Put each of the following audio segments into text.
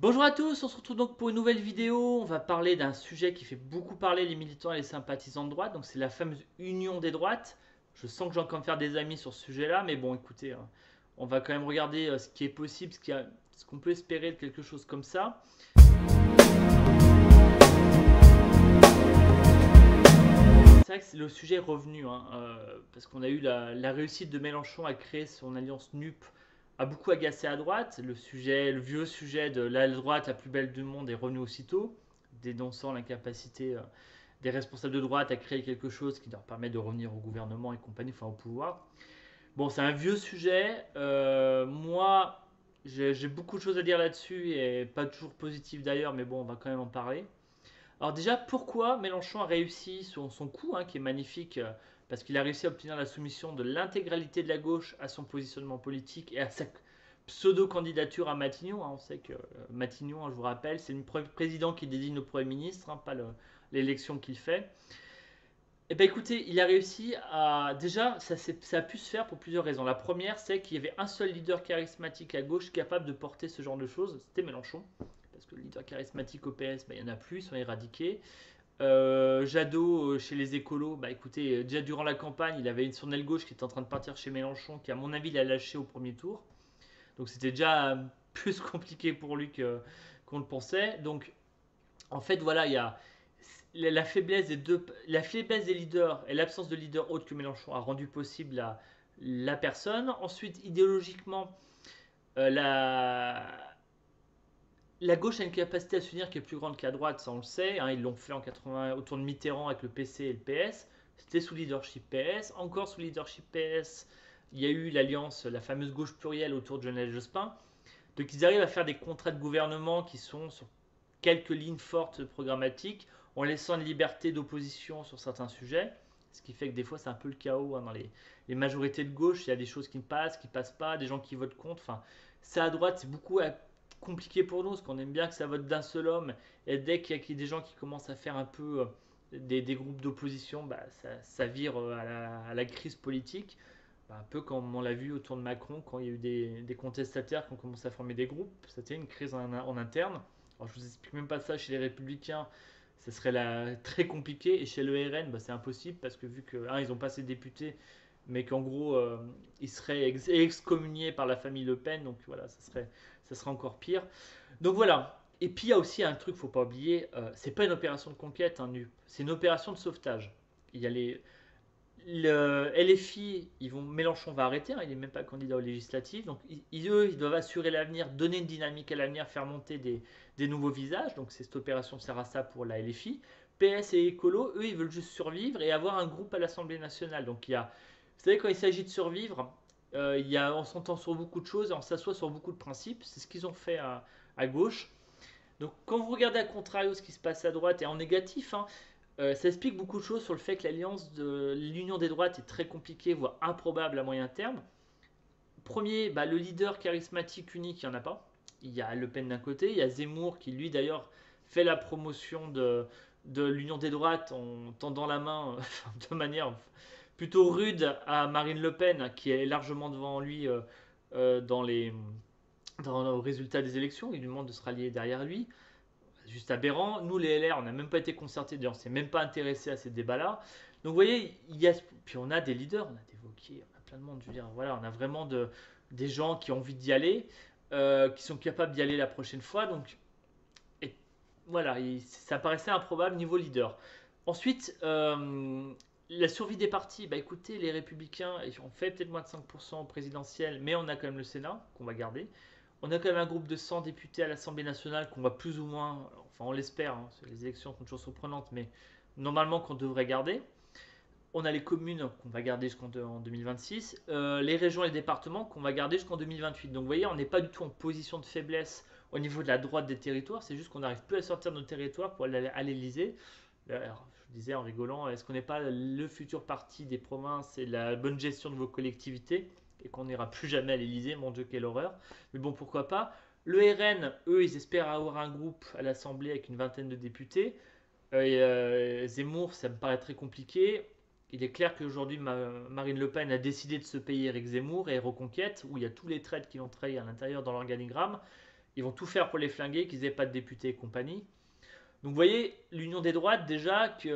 Bonjour à tous, on se retrouve donc pour une nouvelle vidéo. On va parler d'un sujet qui fait beaucoup parler les militants et les sympathisants de droite. Donc c'est la fameuse union des droites. Je sens que j'ai encore me faire des amis sur ce sujet-là, mais bon, écoutez, on va quand même regarder ce qui est possible, ce qu'on peut espérer de quelque chose comme ça. C'est vrai que le sujet est revenu, parce qu'on a eu la réussite de Mélenchon à créer son alliance NUP a beaucoup agacé à droite. Le vieux sujet de la droite la plus belle du monde est revenu aussitôt, dénonçant l'incapacité des responsables de droite à créer quelque chose qui leur permet de revenir au gouvernement et compagnie, enfin au pouvoir. Bon, c'est un vieux sujet. Moi, j'ai beaucoup de choses à dire là-dessus et pas toujours positif d'ailleurs, mais bon, on va quand même en parler. Alors déjà, pourquoi Mélenchon a réussi son coup, qui est magnifique, parce qu'il a réussi à obtenir la soumission de l'intégralité de la gauche à son positionnement politique et à sa pseudo-candidature à Matignon. On sait que Matignon, je vous rappelle, c'est le président qui désigne le Premier ministre, pas l'élection qu'il fait. Eh bien écoutez, il a réussi à... Déjà, ça a pu se faire pour plusieurs raisons. La première, c'est qu'il y avait un seul leader charismatique à gauche capable de porter ce genre de choses, c'était Mélenchon. Parce que le leader charismatique au PS, il n'y en a plus, ils sont éradiqués. Jadot chez les écolos, écoutez, déjà durant la campagne, il avait son aile gauche qui était en train de partir chez Mélenchon, qui à mon avis l'a lâché au premier tour. Donc c'était déjà plus compliqué pour lui qu'on le pensait. Donc en fait, voilà, il y a la faiblesse des leaders et l'absence de leader autre que Mélenchon a rendu possible la personne. Ensuite, idéologiquement, la, la gauche a une capacité à s'unir qui est plus grande qu'à droite, ça on le sait. Ils l'ont fait en 80 autour de Mitterrand avec le PC et le PS. C'était sous leadership PS. Encore sous leadership PS, il y a eu l'alliance, la fameuse gauche plurielle autour de Lionel Jospin. Donc ils arrivent à faire des contrats de gouvernement qui sont sur quelques lignes fortes programmatiques, en laissant une liberté d'opposition sur certains sujets. Ce qui fait que des fois c'est un peu le chaos dans les majorités de gauche. Il y a des choses qui passent pas, des gens qui votent contre. Enfin, ça à droite, c'est beaucoup compliqué pour nous, parce qu'on aime bien que ça vote d'un seul homme. Et dès qu'il y a des gens qui commencent à faire un peu des groupes d'opposition, ça vire à la crise politique. Un peu comme on l'a vu autour de Macron, quand il y a eu des contestataires qui ont commencé à former des groupes. C'était une crise en interne. Alors, je vous explique même pas ça chez les Républicains, ça serait très compliqué. Et chez le RN, c'est impossible parce que vu que, ils ont pas assez de députés, mais qu'en gros, ils seraient excommuniés par la famille Le Pen. Donc voilà, ça serait encore pire. Donc voilà. Et puis il y a aussi un truc, faut pas oublier, c'est pas une opération de conquête, NUP, c'est une opération de sauvetage. Il y a le LFI, Mélenchon va arrêter, il n'est même pas candidat aux législatives, donc ils doivent assurer l'avenir, donner une dynamique à l'avenir, faire monter des nouveaux visages, donc c'est cette opération sert à ça pour la LFI. PS et Écolo, eux, ils veulent juste survivre et avoir un groupe à l'Assemblée nationale. Donc vous savez, quand il s'agit de survivre, on s'entend sur beaucoup de choses et on s'assoit sur beaucoup de principes, c'est ce qu'ils ont fait à gauche. Donc quand vous regardez à contrario ce qui se passe à droite et en négatif, ça explique beaucoup de choses sur le fait que l'alliance de l'union des droites est très compliquée, voire improbable à moyen terme. Premier, le leader charismatique unique, il n'y en a pas. Il y a Le Pen d'un côté, il y a Zemmour qui lui d'ailleurs fait la promotion de l'union des droites en tendant la main de manière plutôt rude à Marine Le Pen qui est largement devant lui dans le résultat des élections. Il lui demande de se rallier derrière lui. Juste aberrant. Nous, les LR, on n'a même pas été concertés, d'ailleurs, on s'est même pas intéressé à ces débats-là. Donc, vous voyez, puis on a des leaders, on a des Wauquiez, on a plein de monde. Je veux dire, voilà, on a vraiment des gens qui ont envie d'y aller, qui sont capables d'y aller la prochaine fois. Donc, et voilà, ça paraissait improbable niveau leader. Ensuite, la survie des partis. Écoutez, les Républicains, ont fait peut-être moins de 5% au présidentiel, mais on a quand même le Sénat qu'on va garder. On a quand même un groupe de 100 députés à l'Assemblée nationale qu'on va plus ou moins, enfin on l'espère, les élections sont toujours surprenantes, mais normalement qu'on devrait garder. On a les communes qu'on va garder jusqu'en 2026, les régions et les départements qu'on va garder jusqu'en 2028. Donc vous voyez, on n'est pas du tout en position de faiblesse au niveau de la droite des territoires, c'est juste qu'on n'arrive plus à sortir de nos territoires pour aller à l'Elysée. Alors, je disais en rigolant, est-ce qu'on n'est pas le futur parti des provinces et la bonne gestion de vos collectivités et qu'on n'ira plus jamais à l'Elysée? Mon Dieu, quelle horreur. Mais bon, pourquoi pas. Le RN, eux, ils espèrent avoir un groupe à l'Assemblée avec une vingtaine de députés. Zemmour, ça me paraît très compliqué. Il est clair qu'aujourd'hui, Marine Le Pen a décidé de se payer Eric Zemmour et Reconquête, où il y a tous les traites qui l'ont trahi à l'intérieur dans l'organigramme. Ils vont tout faire pour les flinguer, qu'ils n'aient pas de députés et compagnie. Donc vous voyez, l'union des droites, déjà, qu'il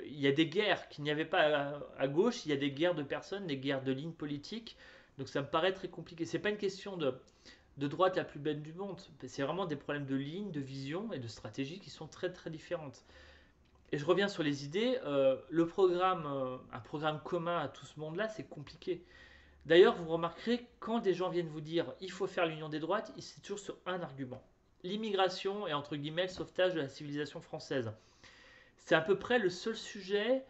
y a des guerres qu'il n'y avait pas à gauche, il y a des guerres de personnes, des guerres de lignes politiques. Donc ça me paraît très compliqué. C'est pas une question de droite la plus belle du monde. C'est vraiment des problèmes de ligne, de vision et de stratégie qui sont très très différentes. Et je reviens sur les idées. Un programme commun à tout ce monde-là, c'est compliqué. D'ailleurs, vous remarquerez, quand des gens viennent vous dire il faut faire l'union des droites, c'est toujours sur un argument. L'immigration et entre guillemets le sauvetage de la civilisation française. C'est à peu près le seul sujet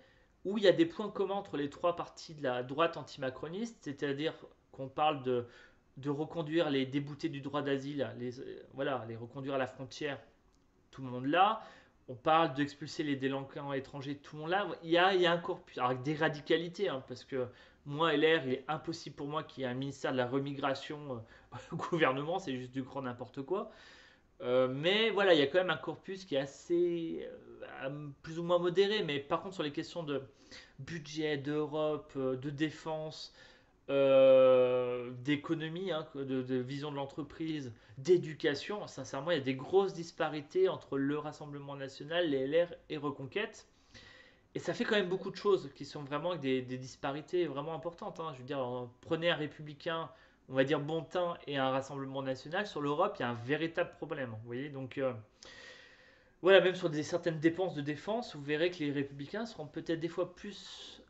où il y a des points communs entre les trois partis de la droite antimacroniste, c'est-à-dire qu'on parle de reconduire les déboutés du droit d'asile, voilà, les reconduire à la frontière, tout le monde là. On parle d'expulser les délinquants étrangers, tout le monde là. Il y a un corpus, alors avec des radicalités, hein, parce que moi, LR, il est impossible pour moi qu'il y ait un ministère de la remigration au gouvernement, c'est juste du grand n'importe quoi. Mais voilà, il y a quand même un corpus qui est assez plus ou moins modéré, mais par contre sur les questions de budget, d'Europe, de défense, d'économie, hein, de vision de l'entreprise, d'éducation, sincèrement, il y a des grosses disparités entre le Rassemblement national, les LR et Reconquête. Et ça fait quand même beaucoup de choses qui sont vraiment des disparités vraiment importantes, hein. Je veux dire, prenez un républicain, on va dire Bontin, et un Rassemblement national. Sur l'Europe, il y a un véritable problème. Vous voyez, donc voilà, même sur certaines dépenses de défense, vous verrez que les républicains seront peut-être des fois plus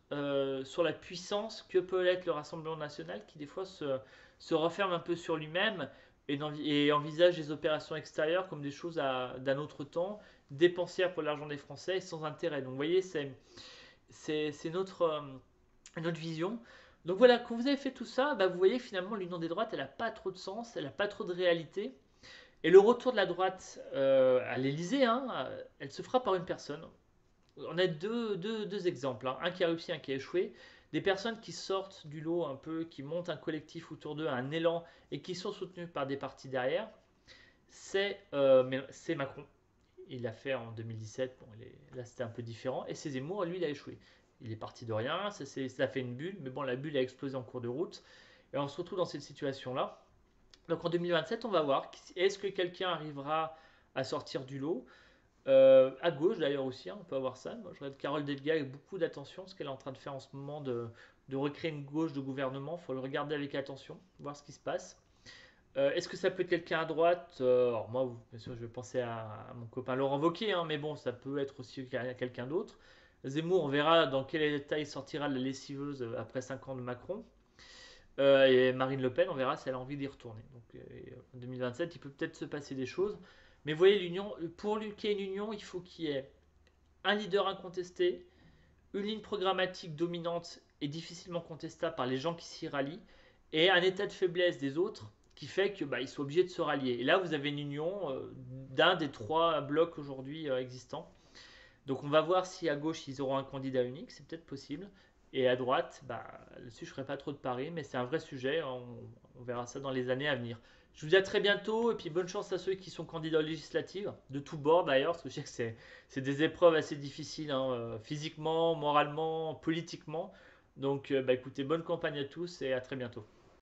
sur la puissance que peut l'être le Rassemblement national, qui des fois se referme un peu sur lui-même et envisage les opérations extérieures comme des choses d'un autre temps, dépensières pour l'argent des Français et sans intérêt. Donc vous voyez, c'est notre vision. Donc voilà, quand vous avez fait tout ça, bah, vous voyez finalement l'union des droites, elle n'a pas trop de sens, elle n'a pas trop de réalité. Et le retour de la droite à l'Elysée, hein, elle se fera par une personne. On a deux exemples, hein, un qui a réussi, un qui a échoué. Des personnes qui sortent du lot un peu, qui montent un collectif autour d'eux, un élan, et qui sont soutenues par des partis derrière. C'est Macron. Il l'a fait en 2017, bon, là c'était un peu différent. Et c'est Zemmour, lui, il a échoué. Il est parti de rien, ça a fait une bulle, mais bon, la bulle a explosé en cours de route. Et on se retrouve dans cette situation-là. Donc en 2027, on va voir, est-ce que quelqu'un arrivera à sortir du lot à gauche d'ailleurs aussi, hein, on peut avoir ça. Moi, je regarde Carole Delga avec beaucoup d'attention, ce qu'elle est en train de faire en ce moment de recréer une gauche de gouvernement. Il faut le regarder avec attention, voir ce qui se passe. Est-ce que ça peut être quelqu'un à droite Alors moi, bien sûr, je vais penser à mon copain Laurent Wauquiez, hein, mais bon, ça peut être aussi quelqu'un d'autre. Zemmour, on verra dans quel état il sortira de la lessiveuse après 5 ans de Macron. Et Marine Le Pen, on verra si elle a envie d'y retourner. Donc en 2027, il peut peut-être se passer des choses. Mais vous voyez, pour qu'il y ait une union, il faut qu'il y ait un leader incontesté, une ligne programmatique dominante et difficilement contestable par les gens qui s'y rallient, et un état de faiblesse des autres qui fait qu'ils soient obligés de se rallier. Et là, vous avez une union d'un des trois blocs aujourd'hui existants. Donc on va voir si à gauche ils auront un candidat unique, c'est peut-être possible. Et à droite, là-dessus je ne ferai pas trop de paris, mais c'est un vrai sujet, on verra ça dans les années à venir. Je vous dis à très bientôt et puis bonne chance à ceux qui sont candidats aux législatives, de tous bords d'ailleurs, parce que je sais que c'est des épreuves assez difficiles, hein, physiquement, moralement, politiquement. Donc écoutez, bonne campagne à tous et à très bientôt.